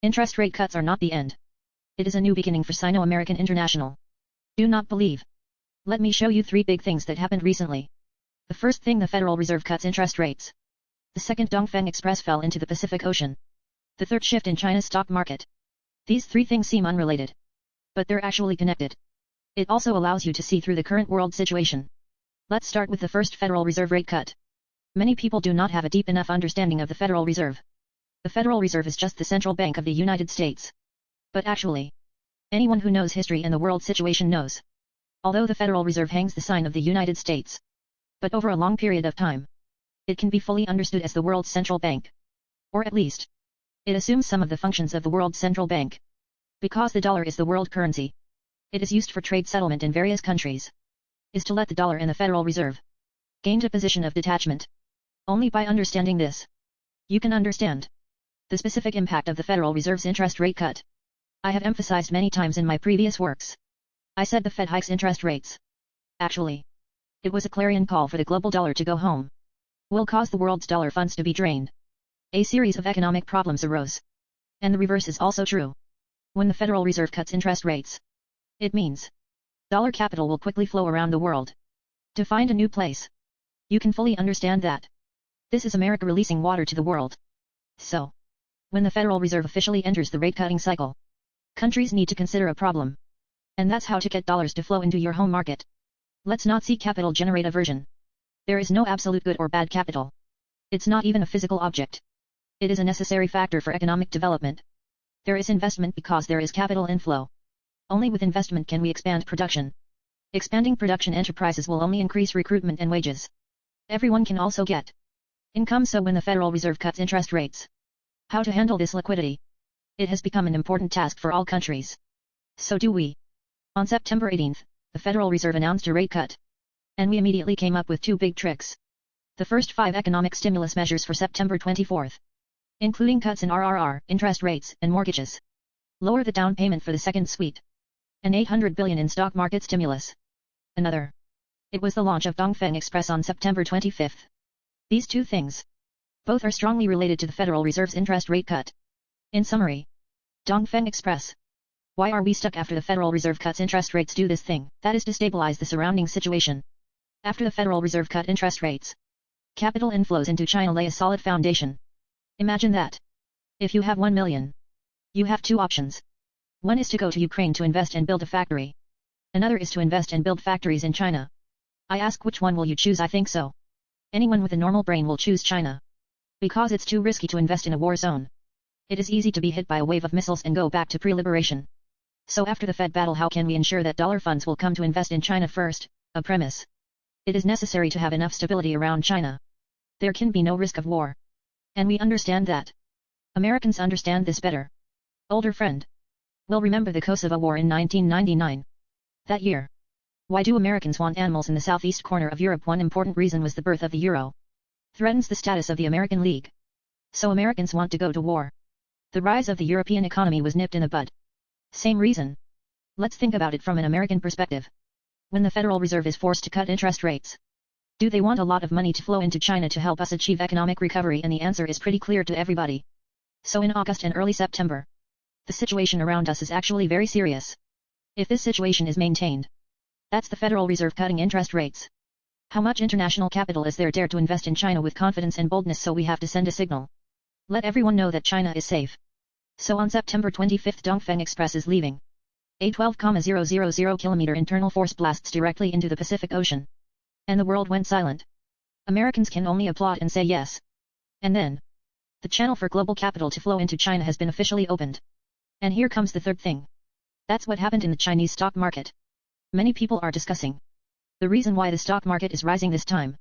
Interest rate cuts are not the end. It is a new beginning for Sino-American International. Do not believe. Let me show you 3 big things that happened recently. The first thing, the Federal Reserve cuts interest rates. The second, Dongfeng Express fell into the Pacific Ocean. The third, shift in China's stock market. These 3 things seem unrelated. But they're actually connected. It also allows you to see through the current world situation. Let's start with the first, Federal Reserve rate cut. Many people do not have a deep enough understanding of the Federal Reserve. The Federal Reserve is just the central bank of the United States. But actually, anyone who knows history and the world situation knows. Although the Federal Reserve hangs the sign of the United States, but over a long period of time, it can be fully understood as the world's central bank. Or at least, it assumes some of the functions of the world's central bank. Because the dollar is the world currency, it is used for trade settlement in various countries, is to let the dollar and the Federal Reserve gain a position of detachment. Only by understanding this, you can understand the specific impact of the Federal Reserve's interest rate cut. I have emphasized many times in my previous works. I said the Fed hikes interest rates. Actually, it was a clarion call for the global dollar to go home. Will cause the world's dollar funds to be drained. A series of economic problems arose. And the reverse is also true. When the Federal Reserve cuts interest rates, it means dollar capital will quickly flow around the world to find a new place. You can fully understand that. This is America releasing water to the world. So, when the Federal Reserve officially enters the rate-cutting cycle, countries need to consider a problem. And that's how to get dollars to flow into your home market. Let's not see capital generate aversion. There is no absolute good or bad capital. It's not even a physical object. It is a necessary factor for economic development. There is investment because there is capital inflow. Only with investment can we expand production. Expanding production enterprises will only increase recruitment and wages. Everyone can also get income. So when the Federal Reserve cuts interest rates, how to handle this liquidity? It has become an important task for all countries. So do we. On September 18th, the Federal Reserve announced a rate cut. And we immediately came up with 2 big tricks. The first 5 economic stimulus measures for September 24th, including cuts in RRR, interest rates, and mortgages. Lower the down payment for the second suite. And 800 billion in stock market stimulus. Another. It was the launch of Dongfeng Express on September 25th. These 2 things, both are strongly related to the Federal Reserve's interest rate cut. In summary, Dongfeng Express. Why are we stuck after the Federal Reserve cuts interest rates? Do this thing, that is to stabilize the surrounding situation. After the Federal Reserve cut interest rates, capital inflows into China lay a solid foundation. Imagine that. If you have 1 million, you have 2 options. One is to go to Ukraine to invest and build a factory. Another is to invest and build factories in China. I ask, which one will you choose? I think so. Anyone with a normal brain will choose China. Because it's too risky to invest in a war zone. It is easy to be hit by a wave of missiles and go back to pre-liberation. So after the Fed battle, how can we ensure that dollar funds will come to invest in China first? A premise. It is necessary to have enough stability around China. There can be no risk of war. And we understand that. Americans understand this better. Older friend will remember the Kosovo War in 1999. That year. Why do Americans want animals in the southeast corner of Europe? One important reason was the birth of the euro. Threatens the status of the American League. So Americans want to go to war. The rise of the European economy was nipped in the bud. Same reason. Let's think about it from an American perspective. When the Federal Reserve is forced to cut interest rates, do they want a lot of money to flow into China to help us achieve economic recovery? And the answer is pretty clear to everybody. So in August and early September, the situation around us is actually very serious. If this situation is maintained, that's the Federal Reserve cutting interest rates. How much international capital is there dare to invest in China with confidence and boldness? So we have to send a signal. Let everyone know that China is safe. So on September 25th, Dongfeng Express is leaving. A 12,000 kilometer internal force blasts directly into the Pacific Ocean. And the world went silent. Americans can only applaud and say yes. And then, the channel for global capital to flow into China has been officially opened. And here comes the third thing. That's what happened in the Chinese stock market. Many people are discussing the reason why the stock market is rising this time.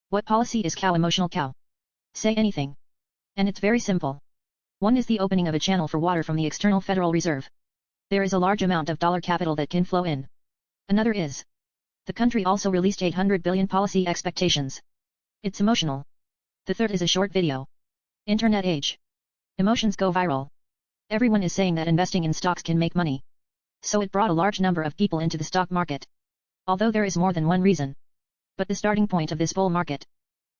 What policy is cow? Emotional cow. Say anything. And it's very simple. One is the opening of a channel for water from the external Federal Reserve. There is a large amount of dollar capital that can flow in. Another is, the country also released 800 billion policy expectations. It's emotional. The third is a short video. Internet age. Emotions go viral. Everyone is saying that investing in stocks can make money. So it brought a large number of people into the stock market. Although there is more than one reason. But the starting point of this bull market.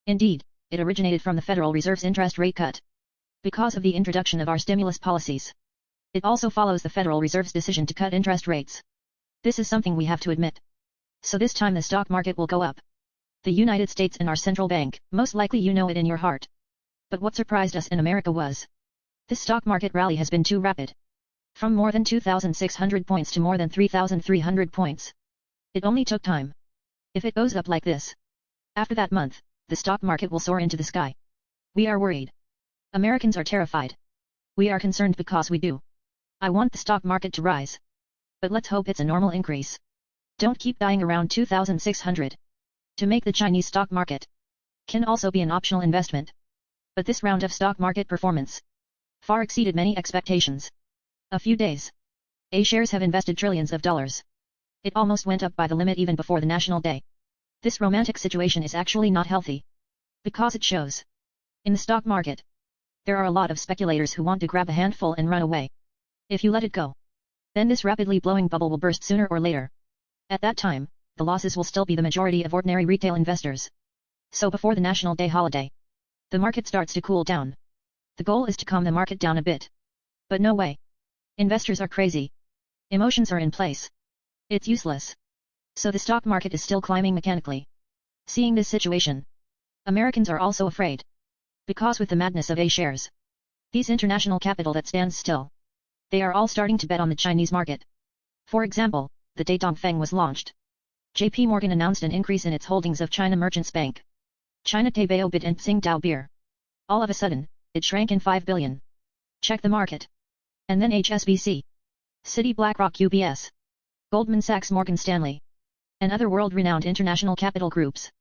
Indeed, it originated from the Federal Reserve's interest rate cut. Because of the introduction of our stimulus policies, It also follows the Federal Reserve's decision to cut interest rates. This is something we have to admit. So this time the stock market will go up. The United States and our central bank, most likely you know it in your heart. But what surprised us in America was, this stock market rally has been too rapid. From more than 2,600 points to more than 3,300 points. It only took time. If it goes up like this, after that month, the stock market will soar into the sky. We are worried. Americans are terrified. We are concerned because we do. I want the stock market to rise. But let's hope it's a normal increase. Don't keep dying around 2,600. To make the Chinese stock market can also be an optional investment. But this round of stock market performance far exceeded many expectations. A few days. A shares have invested trillions of dollars. It almost went up by the limit even before the National Day. This romantic situation is actually not healthy. Because it shows. In the stock market, there are a lot of speculators who want to grab a handful and run away. If you let it go, then this rapidly blowing bubble will burst sooner or later. At that time, the losses will still be the majority of ordinary retail investors. So before the National Day holiday, the market starts to cool down. The goal is to calm the market down a bit. But no way. Investors are crazy. Emotions are in place. It's useless. So the stock market is still climbing mechanically. Seeing this situation, Americans are also afraid. Because with the madness of A shares, these international capital that stands still, they are all starting to bet on the Chinese market. For example, the day Dongfeng was launched, JP Morgan announced an increase in its holdings of China Merchants Bank, China Taibao Bit and Tsingtao Beer. All of a sudden, it shrank in 5 billion. Check the market. And then HSBC, Citi, BlackRock, UBS, Goldman Sachs, Morgan Stanley, and other world-renowned international capital groups.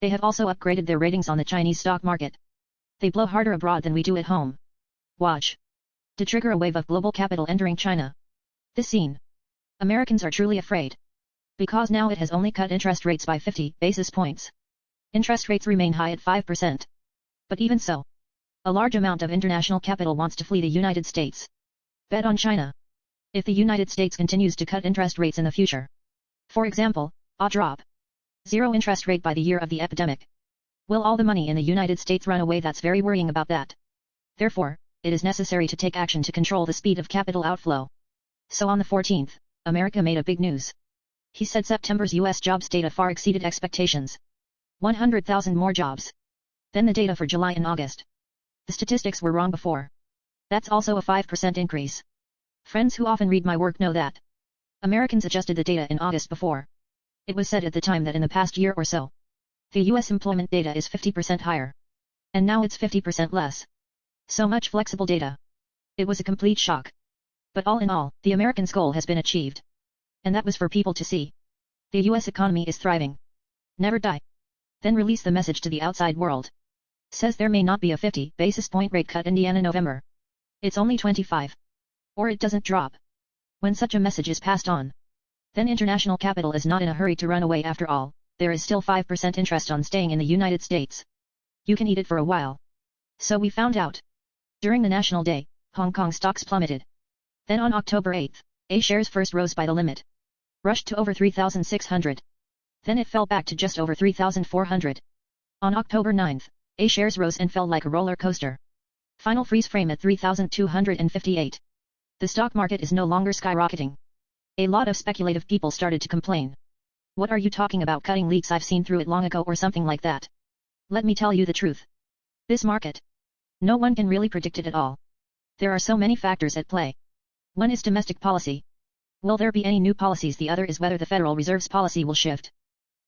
They have also upgraded their ratings on the Chinese stock market. They blow harder abroad than we do at home. Watch. To trigger a wave of global capital entering China. This scene. Americans are truly afraid. Because now it has only cut interest rates by 50 basis points. Interest rates remain high at 5%. But even so, a large amount of international capital wants to flee the United States. Bet on China. If the United States continues to cut interest rates in the future, for example, a drop 0 interest rate by the year of the epidemic, will all the money in the United States run away? That's very worrying about that. Therefore, it is necessary to take action to control the speed of capital outflow. So on the 14th, America made a big news. He said September's US jobs data far exceeded expectations. 100,000 more jobs than the data for July and August. The statistics were wrong before. That's also a 5% increase. Friends who often read my work know that. Americans adjusted the data in August before. It was said at the time that in the past year or so, the US employment data is 50% higher. And now it's 50% less. So much flexible data. It was a complete shock. But all in all, the Americans' goal has been achieved. And that was for people to see. The US economy is thriving. Never die. Then release the message to the outside world. Says there may not be a 50 basis point rate cut Indiana November. It's only 25. Or it doesn't drop. When such a message is passed on, then international capital is not in a hurry to run away. After all, there is still 5% interest on staying in the United States. You can eat it for a while. So we found out. During the National Day, Hong Kong stocks plummeted. Then on October 8th, A shares first rose by the limit. Rushed to over 3,600. Then it fell back to just over 3,400. On October 9th, A shares rose and fell like a roller coaster. Final freeze frame at 3,258. The stock market is no longer skyrocketing. A lot of speculative people started to complain. What are you talking about, cutting leaks? I've seen through it long ago, or something like that. Let me tell you the truth. This market, no one can really predict it at all. There are so many factors at play. One is domestic policy. Will there be any new policies? The other is whether the Federal Reserve's policy will shift.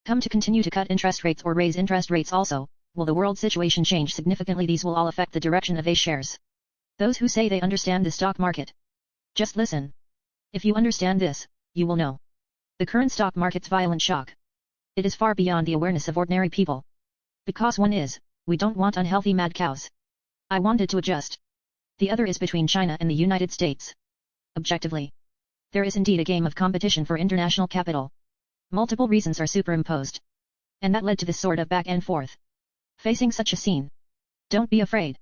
Come to continue to cut interest rates or raise interest rates also. Will the world situation change significantly? These will all affect the direction of A shares. Those who say they understand the stock market, just listen. If you understand this, you will know. The current stock market's violent shock. It is far beyond the awareness of ordinary people. Because one is, we don't want unhealthy mad cows. I wanted to adjust. The other is between China and the United States. Objectively, there is indeed a game of competition for international capital. Multiple reasons are superimposed. And that led to this sort of back and forth. Facing such a scene, don't be afraid.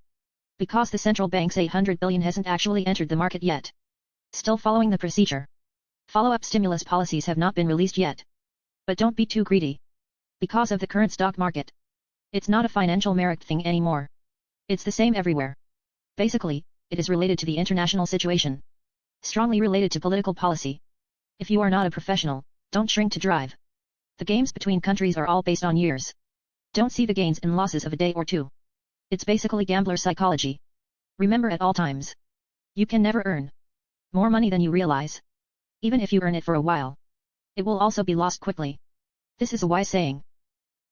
Because the central bank's 800 billion hasn't actually entered the market yet. Still following the procedure. Follow-up stimulus policies have not been released yet. But don't be too greedy. Because of the current stock market, it's not a financial merit thing anymore. It's the same everywhere. Basically, it is related to the international situation. strongly related to political policy. If you are not a professional, don't shrink to drive. The games between countries are all based on years. Don't see the gains and losses of a day or two. It's basically gambler psychology. Remember at all times, you can never earn more money than you realize. Even if you earn it for a while, it will also be lost quickly. This is a wise saying.